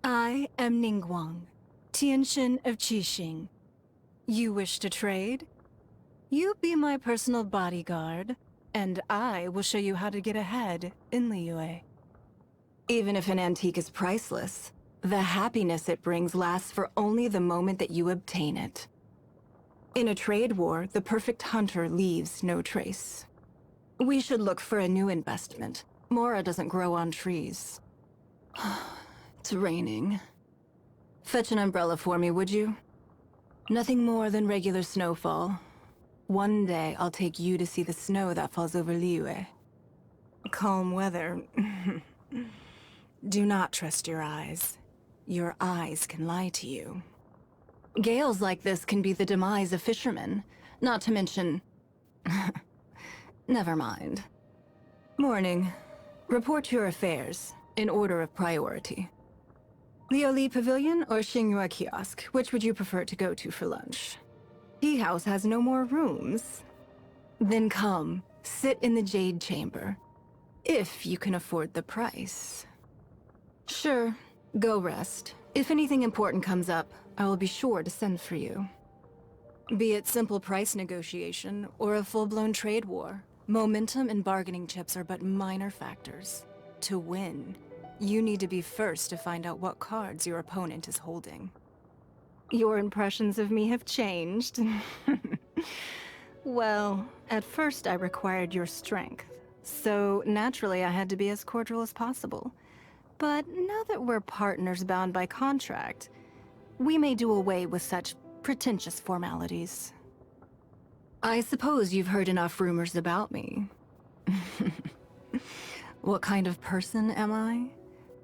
I am Ningguang, Tianxin of Qixing. You wish to trade? You be my personal bodyguard, and I will show you how to get ahead in Liyue. Even if an antique is priceless, the happiness it brings lasts for only the moment that you obtain it. In a trade war, the perfect hunter leaves no trace. We should look for a new investment. Mora doesn't grow on trees. It's raining. Fetch an umbrella for me, would you? Nothing more than regular snowfall. One day, I'll take you to see the snow that falls over Liyue. Calm weather. Do not trust your eyes. Your eyes can lie to you. Gales like this can be the demise of fishermen, not to mention... Never mind. Morning. Report your affairs, in order of priority. Lioli Pavilion or Xingyue Kiosk, which would you prefer to go to for lunch? Tea House has no more rooms. Then come, sit in the Jade Chamber, if you can afford the price. Sure, go rest. If anything important comes up, I will be sure to send for you. Be it simple price negotiation or a full-blown trade war, momentum and bargaining chips are but minor factors. To win, you need to be first to find out what cards your opponent is holding. Your impressions of me have changed. Well, at first I required your strength, so naturally I had to be as cordial as possible. But now that we're partners bound by contract, we may do away with such pretentious formalities. I suppose you've heard enough rumors about me. What kind of person am I?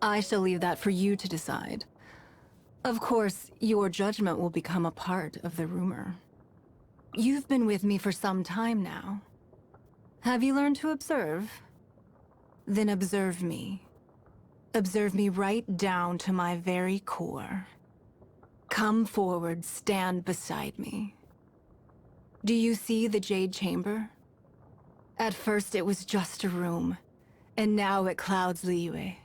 I shall leave that for you to decide. Of course, your judgment will become a part of the rumor. You've been with me for some time now. Have you learned to observe? Then observe me. Observe me right down to my very core. Come forward, stand beside me. Do you see the Jade Chamber? At first it was just a room, and now it clouds Liyue.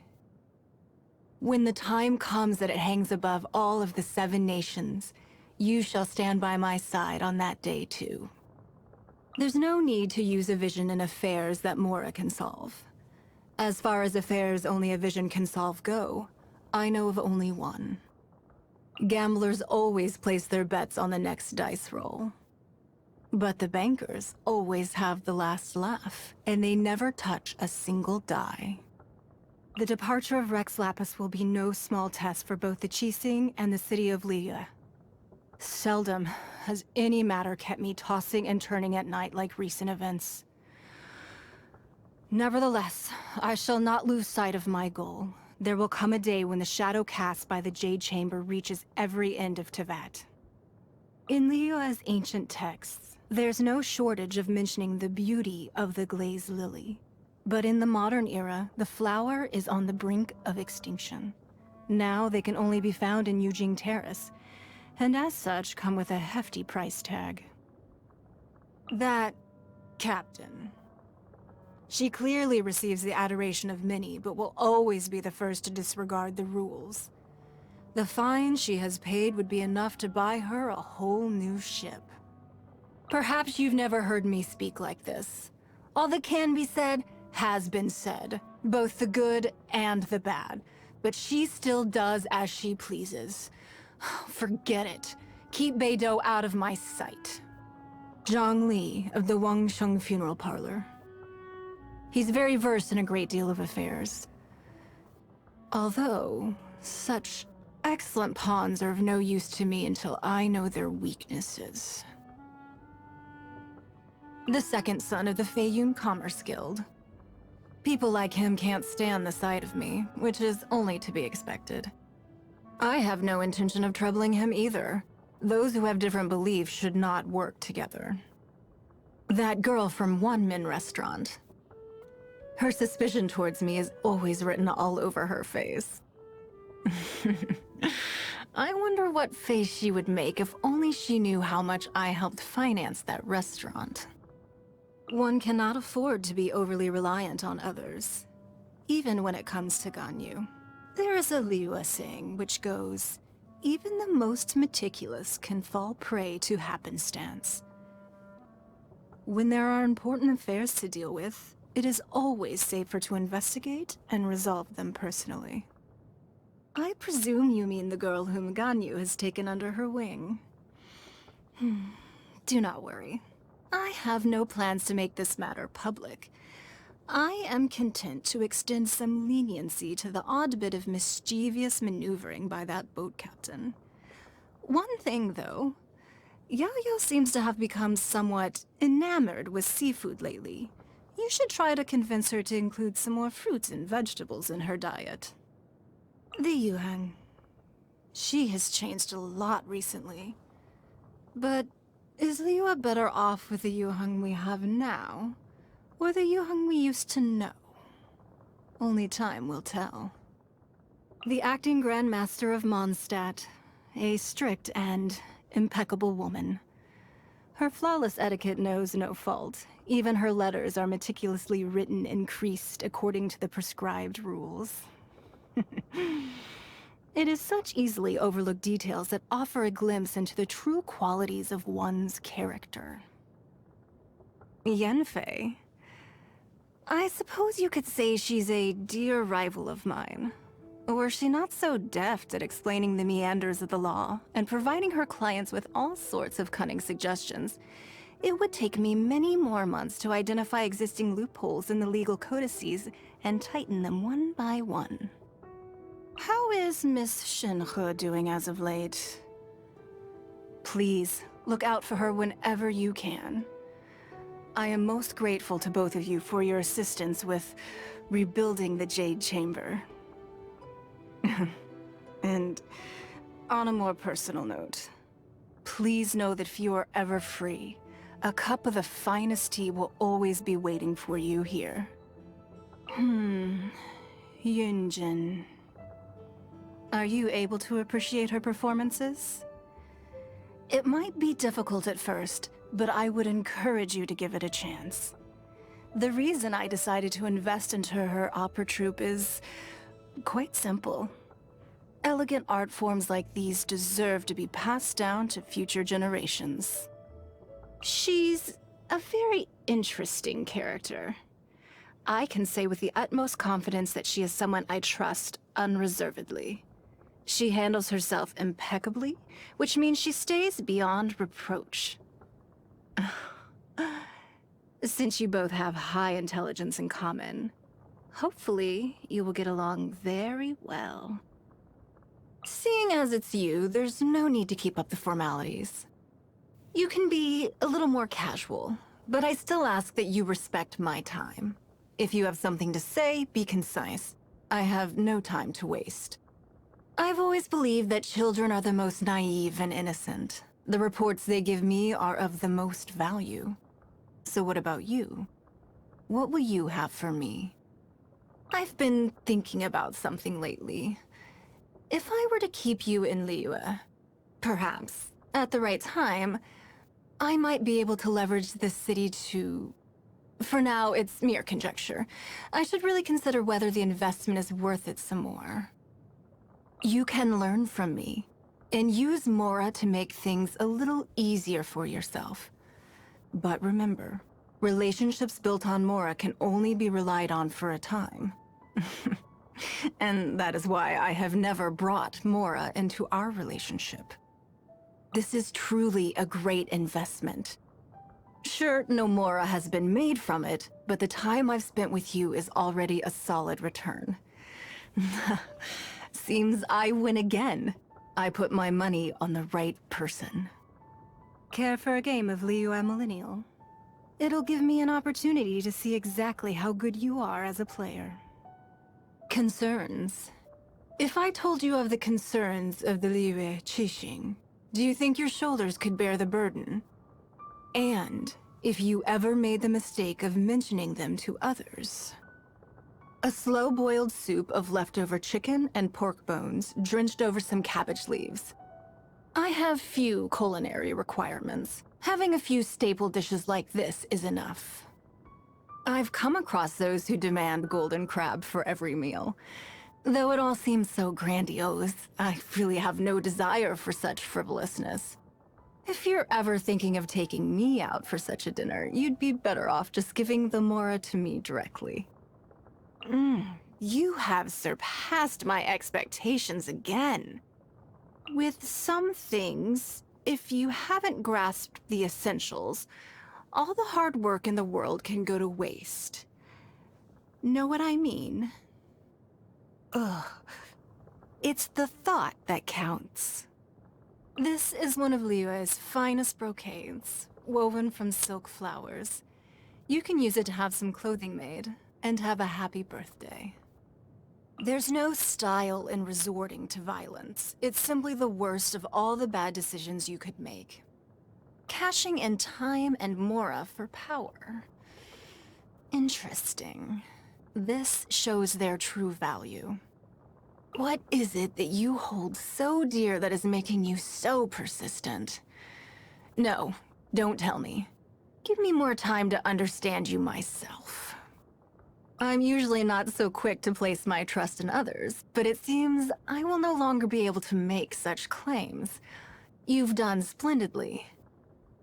When the time comes that it hangs above all of the 7 nations, you shall stand by my side on that day too. There's no need to use a vision in affairs that Mora can solve. As far as affairs only a vision can solve go, I know of only one. Gamblers always place their bets on the next dice roll. But the bankers always have the last laugh, and they never touch a single die. The departure of Rex Lapis will be no small test for both the Qixing and the city of Liyue. Seldom has any matter kept me tossing and turning at night like recent events. Nevertheless, I shall not lose sight of my goal. There will come a day when the shadow cast by the Jade Chamber reaches every end of Tevat. In Liyue's ancient texts, there's no shortage of mentioning the beauty of the glazed lily. But in the modern era, the flower is on the brink of extinction. Now they can only be found in Yujing Terrace, and as such come with a hefty price tag. That captain. She clearly receives the adoration of many, but will always be the first to disregard the rules. The fine she has paid would be enough to buy her a whole new ship. Perhaps you've never heard me speak like this. All that can be said has been said, both the good and the bad, but she still does as she pleases. Forget it. Keep Beidou out of my sight. Zhang Li of the Wangsheng Funeral Parlor. He's very versed in a great deal of affairs. Although, such excellent pawns are of no use to me until I know their weaknesses. The second son of the Feiyun Commerce Guild. People like him can't stand the sight of me, which is only to be expected. I have no intention of troubling him either. Those who have different beliefs should not work together. That girl from One Min Restaurant. Her suspicion towards me is always written all over her face. I wonder what face she would make if only she knew how much I helped finance that restaurant. One cannot afford to be overly reliant on others, even when it comes to Ganyu. There is a Liu saying which goes, even the most meticulous can fall prey to happenstance. When there are important affairs to deal with, it is always safer to investigate and resolve them personally. I presume you mean the girl whom Ganyu has taken under her wing. Do not worry. I have no plans to make this matter public. I am content to extend some leniency to the odd bit of mischievous maneuvering by that boat captain. One thing, though. Yayo seems to have become somewhat enamored with seafood lately. You should try to convince her to include some more fruits and vegetables in her diet. The Yuhang. She has changed a lot recently. But is Liu better off with the Yuhang we have now, or the Yuhang we used to know? Only time will tell. The acting Grand Master of Mondstadt, a strict and impeccable woman. Her flawless etiquette knows no fault. Even her letters are meticulously written and creased according to the prescribed rules. It is such easily overlooked details that offer a glimpse into the true qualities of one's character. Yanfei. I suppose you could say she's a dear rival of mine. Were she not so deft at explaining the meanders of the law and providing her clients with all sorts of cunning suggestions, it would take me many more months to identify existing loopholes in the legal codices and tighten them one by one. How is Miss Shinhe doing as of late? Please, look out for her whenever you can. I am most grateful to both of you for your assistance with rebuilding the Jade Chamber. And on a more personal note, please know that if you are ever free, a cup of the finest tea will always be waiting for you here. Yunjin. Are you able to appreciate her performances? It might be difficult at first, but I would encourage you to give it a chance. The reason I decided to invest into her opera troupe is quite simple. Elegant art forms like these deserve to be passed down to future generations. She's a very interesting character. I can say with the utmost confidence that she is someone I trust unreservedly. She handles herself impeccably, which means she stays beyond reproach. Since you both have high intelligence in common, hopefully you will get along very well. Seeing as it's you, there's no need to keep up the formalities. You can be a little more casual, but I still ask that you respect my time. If you have something to say, be concise. I have no time to waste. I've always believed that children are the most naive and innocent. The reports they give me are of the most value. So what about you? What will you have for me? I've been thinking about something lately. If I were to keep you in Liyue, perhaps, at the right time, I might be able to leverage this city to... For now, it's mere conjecture. I should really consider whether the investment is worth it some more. You can learn from me, and use Mora to make things a little easier for yourself. But remember, relationships built on Mora can only be relied on for a time. And that is why I have never brought Mora into our relationship. This is truly a great investment. Sure, no Mora has been made from it, but the time I've spent with you is already a solid return. Seems I win again. I put my money on the right person. Care for a game of Liyue Millennial? It'll give me an opportunity to see exactly how good you are as a player. Concerns. If I told you of the concerns of the Liyue Qixing, do you think your shoulders could bear the burden? And if you ever made the mistake of mentioning them to others? A slow-boiled soup of leftover chicken and pork bones drenched over some cabbage leaves. I have few culinary requirements. Having a few staple dishes like this is enough. I've come across those who demand golden crab for every meal. Though it all seems so grandiose, I really have no desire for such frivolousness. If you're ever thinking of taking me out for such a dinner, you'd be better off just giving the mora to me directly. You have surpassed my expectations again. With some things, if you haven't grasped the essentials, all the hard work in the world can go to waste. Know what I mean? Ugh. It's the thought that counts. This is one of Liyue's finest brocades, woven from silk flowers. You can use it to have some clothing made, and have a happy birthday. There's no style in resorting to violence. It's simply the worst of all the bad decisions you could make. Cashing in time and mora for power. Interesting. This shows their true value. What is it that you hold so dear that is making you so persistent? No, don't tell me. Give me more time to understand you myself. I'm usually not so quick to place my trust in others, but it seems I will no longer be able to make such claims. You've done splendidly.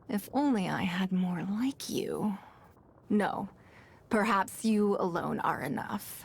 If only I had more like you. No, perhaps you alone are enough.